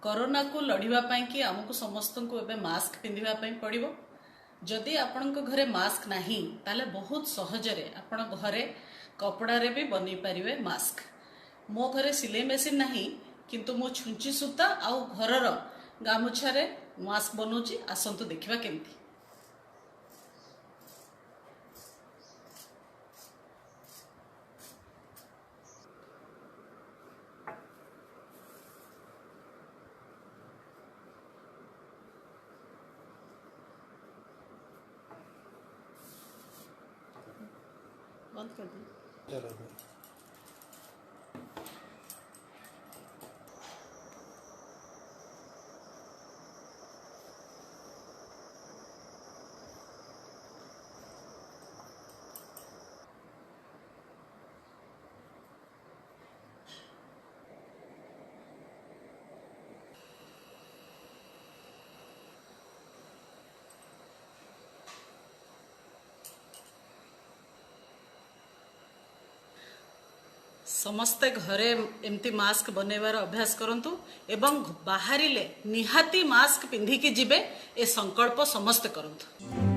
Corona को लड़िबा पई कि हमको समस्त को एबे मास्क पिंधिबा पई पड़िबो। जदि आपणको घरे मास्क नाही ताले बहुत सहजरे आपण घरे कपड़ा रे भी बनी परिवे मास्क। मो घरे सिलाई मेसिन नाही किंतु मो छुंची सूता आउ घरर गामुछा रे मास्क बनौची। आसंतु देखिबा केमती। बंद कर दी। समस्ते घरे एमती मास्क बनैबार अभ्यास करंतु एवं बाहरिले निहाती मास्क पिंधिकी जिबे ए संकल्प समस्त करंतु।